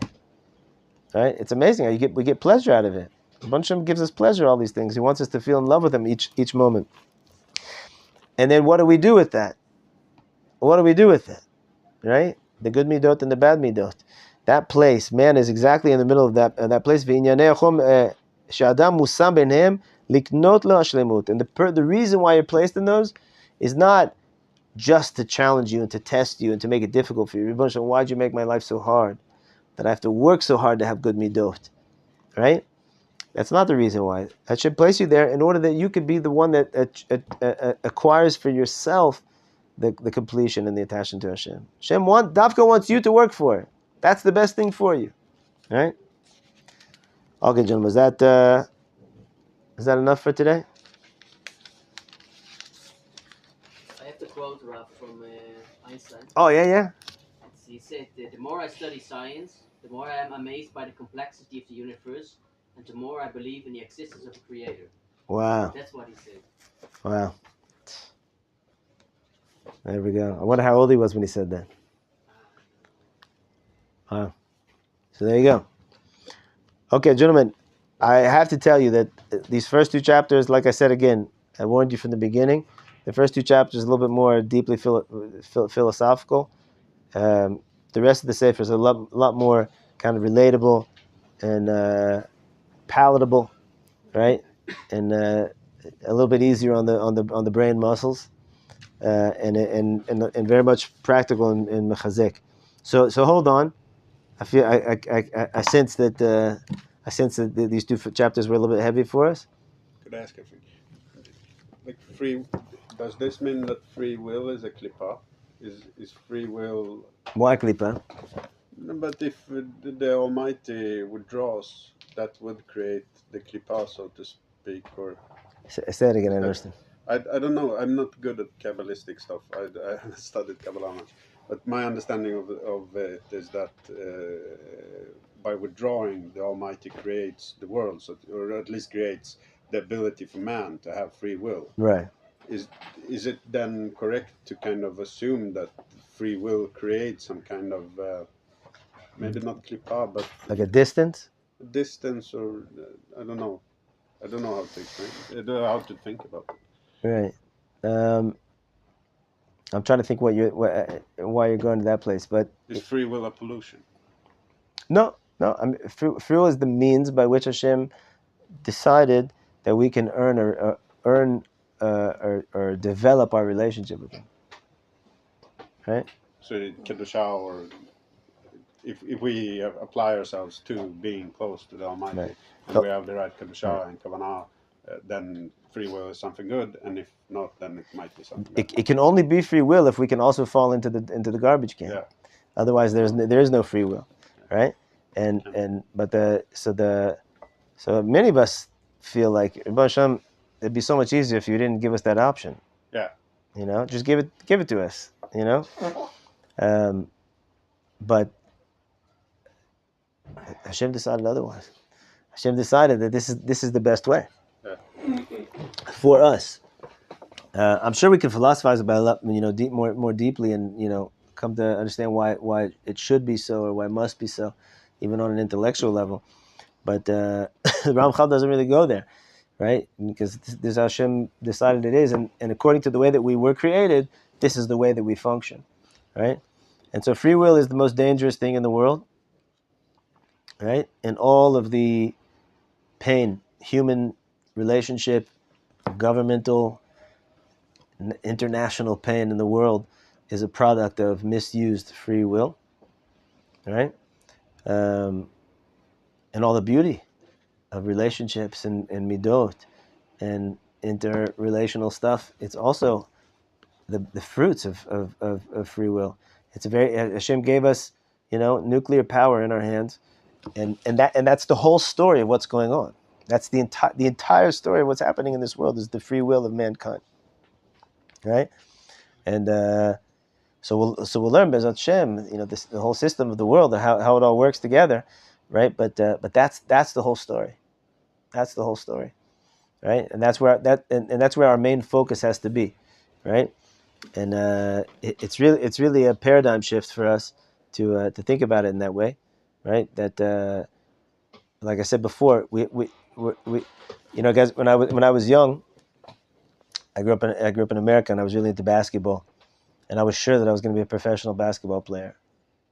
Speaker 1: Right? It's amazing how we get pleasure out of it. Hashem gives us pleasure, all these things. He wants us to feel in love with him each moment. And then what do we do with that? What do we do with it? Right? The good midot and the bad midot. That place, man is exactly in the middle of that place. And the reason why you're placed in those is not just to challenge you and to test you and to make it difficult for you. Why'd you make my life so hard? That I have to work so hard to have good midot. Right? That's not the reason why. That should place you there in order that you could be the one that acquires for yourself the completion and the attachment to Hashem. Dafka wants you to work for it. That's the best thing for you. Right? Okay, gentlemen, is that enough for today?
Speaker 5: I have the quote, Rav, from Einstein.
Speaker 1: Oh, yeah.
Speaker 5: He said, the more I study science, the more I am amazed by the complexity of the universe, and the more I believe in the existence of a creator.
Speaker 1: Wow.
Speaker 5: That's what he said.
Speaker 1: Wow. There we go. I wonder how old he was when he said that. Wow. So there you go. Okay, gentlemen, I have to tell you that these first two chapters, like I said again, I warned you from the beginning, the first two chapters are a little bit more deeply philosophical. The rest of the Sefer is a lot more kind of relatable and palatable, right? And a little bit easier on the brain muscles, and very much practical and mechazek. So hold on. I feel I sense that these two chapters were a little bit heavy for us.
Speaker 6: Could I ask a thing? Does this mean that free will is a klipa? Is free will?
Speaker 1: Why klipa?
Speaker 6: But if the Almighty withdraws, that would create the klipa, so to speak, or.
Speaker 1: Say it again. I understand.
Speaker 6: I don't know. I'm not good at Kabbalistic stuff. I haven't studied Kabbalah much. But my understanding of it is that by withdrawing, the Almighty creates the world, or at least creates the ability for man to have free will.
Speaker 1: Right.
Speaker 6: Is it then correct to kind of assume that free will creates some kind of maybe not klipa, but
Speaker 1: like a distance?
Speaker 6: Distance, or I don't know. I don't know how to explain. How to think about it.
Speaker 1: Right. I'm trying to think why you're going to that place, but
Speaker 6: is free will a pollution?
Speaker 1: No. I mean, free will is the means by which Hashem decided that we can earn or develop our relationship with Him. Right.
Speaker 6: So kedusha, or if we apply ourselves to being close to the Almighty, right, and we have the right kedusha and kavanah, then free will is something good, and if not, then it might be something bad.
Speaker 1: It can only be free will if we can also fall into the garbage can. Yeah. Otherwise, there is no free will, right? So many of us feel like, Hashem, it'd be so much easier if you didn't give us that option.
Speaker 6: Yeah.
Speaker 1: Just give it to us. But Hashem decided otherwise. Hashem decided that this is the best way for us. I'm sure we can philosophize about it, more deeply, and come to understand why it should be so or why it must be so, even on an intellectual level. But the Ramchal doesn't really go there, right? Because this is how Hashem decided it is, and according to the way that we were created, this is the way that we function, right? And so free will is the most dangerous thing in the world, right? And all of the pain, human relationship, governmental, international pain in the world is a product of misused free will, right? And all the beauty of relationships and midot and interrelational stuff, it's also the fruits of free will. It's Hashem gave us, nuclear power in our hands, and that's the whole story of what's going on. That's the entire story of what's happening in this world is the free will of mankind, right? And so we'll learn Bezat Hashem, the whole system of the world, how it all works together, right? But that's the whole story. That's the whole story, right? And that's where that's where our main focus has to be, right? And it's really a paradigm shift for us to think about it in that way, right? That like I said before, we guys, when I was young, I grew up in America, and I was really into basketball, and I was sure that I was going to be a professional basketball player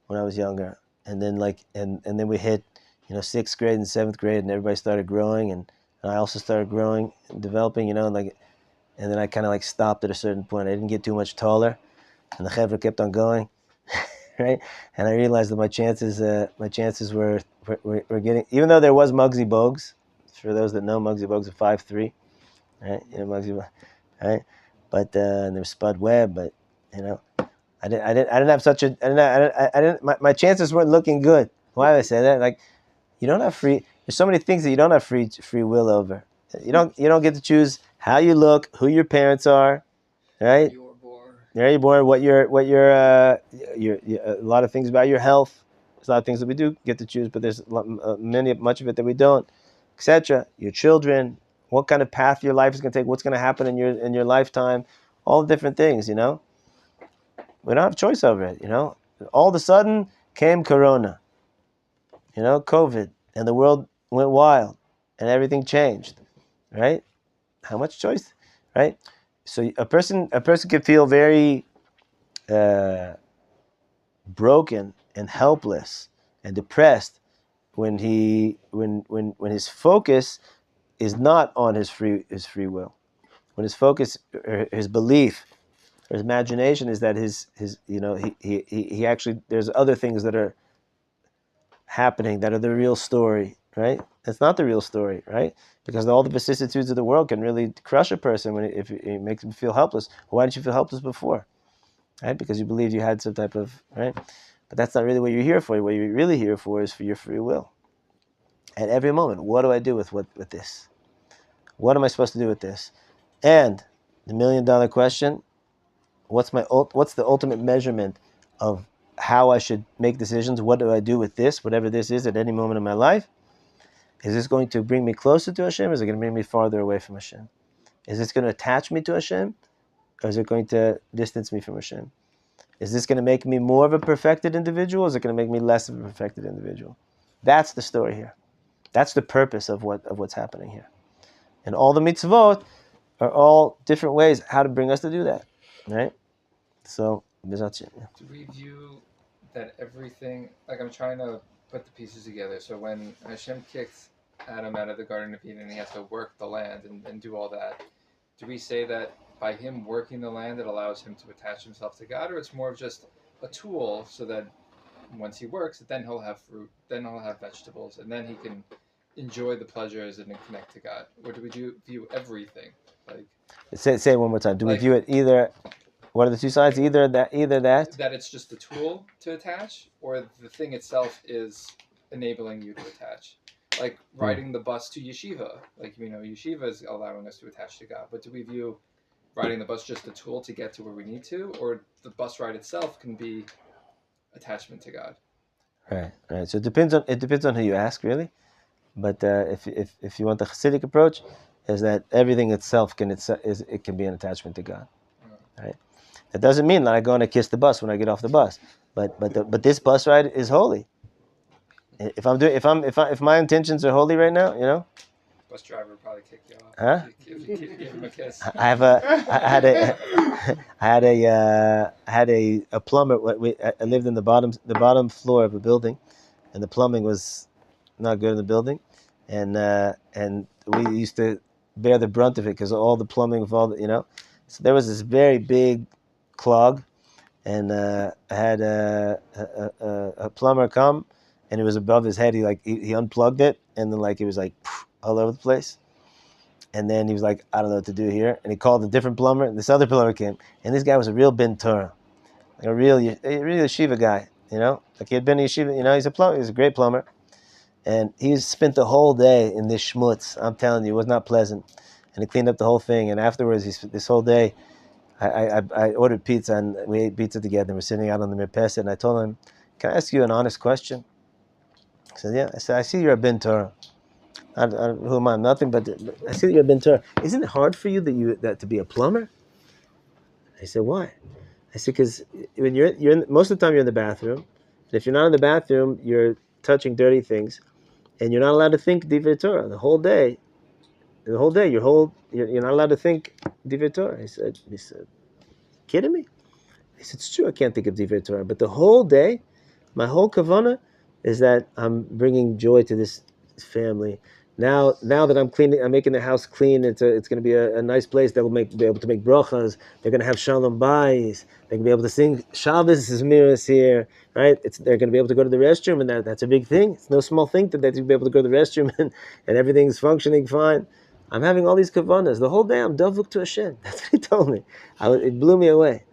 Speaker 1: when I was younger. And then and then we hit, 6th grade and 7th grade, and everybody started growing, and I also started growing and developing, and then I kind of stopped at a certain point. I didn't get too much taller, and the chevra kept on going, right? And I realized that my chances were getting, even though there was Muggsy Bogues. For those that know, Muggsy Bogues are 5'3", right? Muggsy, right? But and there's Spud Webb, but I didn't have such a I didn't my chances weren't looking good. Why did I say that? You don't have there's so many things that you don't have free will over. You don't get to choose how you look, who your parents are, right?
Speaker 3: You were born.
Speaker 1: Where you're born, what your a lot of things about your health. There's a lot of things that we do get to choose, but there's much of it that we don't, etc. Your children, what kind of path your life is going to take, what's going to happen in your lifetime, all the different things. We don't have choice over it. All of a sudden came Corona, COVID, and the world went wild, and everything changed, right? How much choice, right? So a person could feel very broken and helpless and depressed when his focus is not on his free will, when his focus or his belief or his imagination is that he actually, there's other things that are happening that are the real story, right? That's not the real story, right? Because all the vicissitudes of the world can really crush a person if it makes him feel helpless. Why didn't you feel helpless before? Right? Because you believed you had some type of, right? But that's not really what you're here for. What you're really here for is for your free will. At every moment, what do I do with this? What am I supposed to do with this? And the $1 million question: what's the ultimate measurement of how I should make decisions? What do I do with this, whatever this is, at any moment in my life? Is this going to bring me closer to Hashem, or is it going to bring me farther away from Hashem? Is this going to attach me to Hashem, or is it going to distance me from Hashem? Is this going to make me more of a perfected individual, or is it going to make me less of a perfected individual? That's the story here. That's the purpose of what's happening here. And all the mitzvot are all different ways how to bring us to do that, right? So,
Speaker 3: Do we view that everything, I'm trying to put the pieces together. So when Hashem kicked Adam out of the Garden of Eden and he has to work the land and do all that, do we say that by him working the land it allows him to attach himself to God, or it's more of just a tool so that once he works, then he'll have fruit, then he'll have vegetables, and then he can enjoy the pleasures and then connect to God? Or do we view everything
Speaker 1: say it one more time? Do we view it either? What are the two sides? Either that
Speaker 3: that it's just a tool to attach, or the thing itself is enabling you to attach. Like riding the bus to yeshiva. Yeshiva is allowing us to attach to God. But do we view riding the bus just a tool to get to where we need to, or the bus ride itself can be attachment to God?
Speaker 1: Right. So it depends on who you ask, really. But if you want the Hasidic approach, is that everything itself can be an attachment to God, right? That doesn't mean that I go and I kiss the bus when I get off the bus, but this bus ride is holy. If my intentions are holy right now,
Speaker 3: Bus driver would probably kick you off.
Speaker 1: Huh?
Speaker 3: If you give him a kiss.
Speaker 1: I had a plumber. I lived in the bottom floor of a building, and the plumbing was not good in the building, and we used to bear the brunt of it because all the plumbing of all the, So there was this very big clog, and I had a plumber come, and it was above his head. He unplugged it, and then it was all over the place. And then he was like, I don't know what to do here. And he called a different plumber, and this other plumber came. And this guy was a real bin Torah, a real yeshiva guy, he had been in yeshiva, he's a plumber, he's a great plumber. And he spent the whole day in this schmutz. I'm telling you, it was not pleasant. And he cleaned up the whole thing. And afterwards, this whole day, I ordered pizza, and we ate pizza together. And we're sitting out on the mirpeset, and I told him, can I ask you an honest question? He said, yeah. I said, I see you're a bin Torah. Who am I? Nothing, but I see that you're a bin Torah. Isn't it hard for you that to be a plumber? I said, why? I said, because when most of the time you're in the bathroom. And if you're not in the bathroom, you're touching dirty things, and you're not allowed to think Divrei Torah the whole day. You're not allowed to think Divrei Torah. He said, kidding me? He said, it's true, I can't think of Divrei Torah, but the whole day, my whole kavanah is that I'm bringing joy to this family. Now that I'm cleaning, I'm making the house clean. It's going to be a nice place that will be able to make brachas. They're going to have shalom bayis. They're going to be able to sing Shabbos Zmiras here, right? They're going to be able to go to the restroom, and that's a big thing. It's no small thing that they'll be able to go to the restroom and everything's functioning fine. I'm having all these kavanas. The whole day I'm davuk to Hashem. That's what he told me. It blew me away.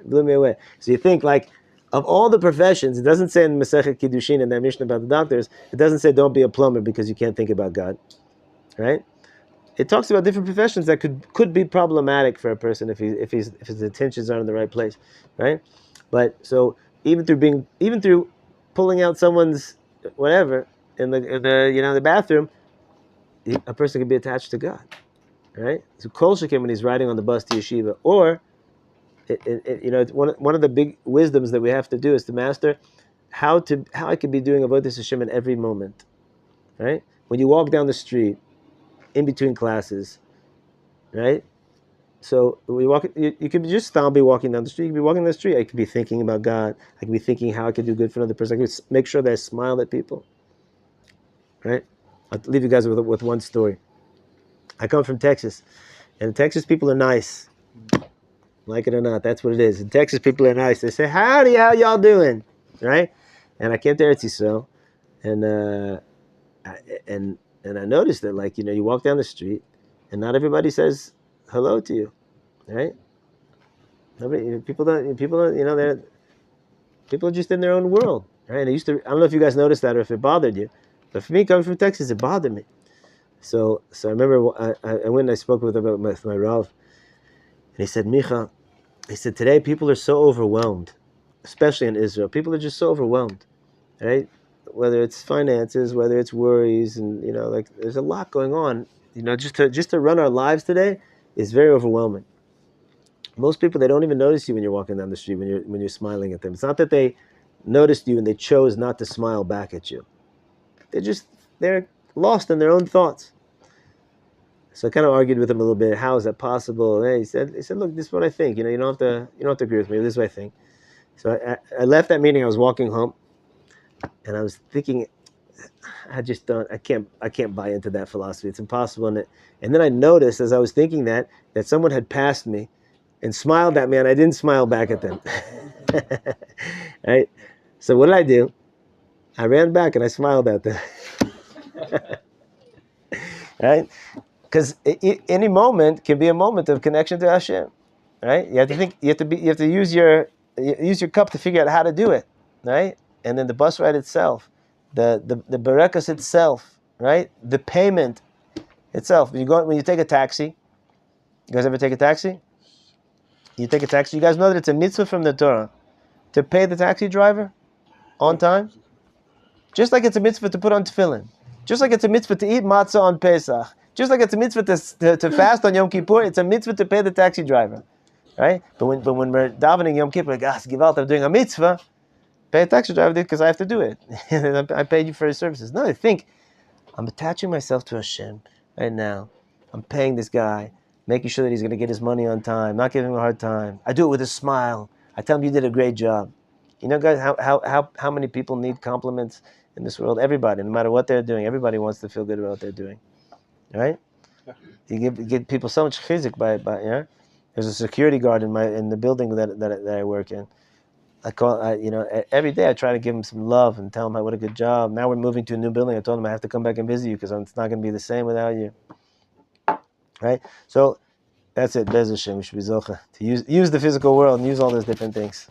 Speaker 1: So you think, like, of all the professions, it doesn't say in Masechet Kiddushin in that Mishnah about the doctors, it doesn't say don't be a plumber because you can't think about God, right? It talks about different professions that could be problematic for a person if his intentions aren't in the right place, right? But so even through pulling out someone's whatever in the bathroom, a person can be attached to God, right? So Kol Shekin when he's riding on the bus to yeshiva, or it's one of the big wisdoms that we have to do is to master how I could be doing avodas Hashem in every moment, right? When you walk down the street, in between classes, right? So we walk. You could just be walking down the street. You could be walking down the street. I could be thinking about God. I could be thinking how I could do good for another person. I could make sure that I smile at people, right? I'll leave you guys with one story. I come from Texas, and Texas people are nice. Like it or not, that's what it is. In Texas, people are nice. They say, howdy, how y'all doing? Right? And I came to Eretz Yisrael, and I noticed that, like, you walk down the street, and not everybody says hello to you, right? People don't, people are just in their own world, right? And I don't know if you guys noticed that or if it bothered you, but for me, coming from Texas, it bothered me. So I remember I went and I spoke with my Rav, and he said, Micha, he said, today people are so overwhelmed, especially in Israel. People are just so overwhelmed, right? Whether it's finances, whether it's worries, and like there's a lot going on. Just to run our lives today is very overwhelming. Most people, they don't even notice you when you're walking down the street, when you're smiling at them. It's not that they noticed you and they chose not to smile back at you. They're lost in their own thoughts. So I kind of argued with him a little bit. How is that possible? And he said, look, this is what I think. You don't have to agree with me. This is what I think. So I left that meeting. I was walking home, and I was thinking, I can't buy into that philosophy. It's impossible. And then I noticed as I was thinking that someone had passed me and smiled at me, and I didn't smile back at them. Right? So what did I do? I ran back and I smiled at them. Right? Because any moment can be a moment of connection to Hashem, right? You have to think. You have to use your cup to figure out how to do it, right? And then the bus ride itself, the barakas itself, right? The payment itself. When you take a taxi. You guys ever take a taxi? You take a taxi. You guys know that it's a mitzvah from the Torah to pay the taxi driver on time, just like it's a mitzvah to put on tefillin, just like it's a mitzvah to eat matzah on Pesach. Just like it's a mitzvah to fast on Yom Kippur, it's a mitzvah to pay the taxi driver, right? But when we're davening Yom Kippur, give out, I'm doing a mitzvah, pay a taxi driver because I have to do it. I paid you for his services. No, I think I'm attaching myself to Hashem right now. I'm paying this guy, making sure that he's going to get his money on time, not giving him a hard time. I do it with a smile. I tell him you did a great job. Guys, how many people need compliments in this world? Everybody, no matter what they're doing, everybody wants to feel good about what they're doing. Right? You give people so much chizik by There's a security guard in the building that I work in. Every day I try to give him some love and tell him what a good job. Now we're moving to a new building. I told him I have to come back and visit you because it's not going to be the same without you. Right? So that's it. Bez Hashem, we should be zocha to use the physical world and use all those different things.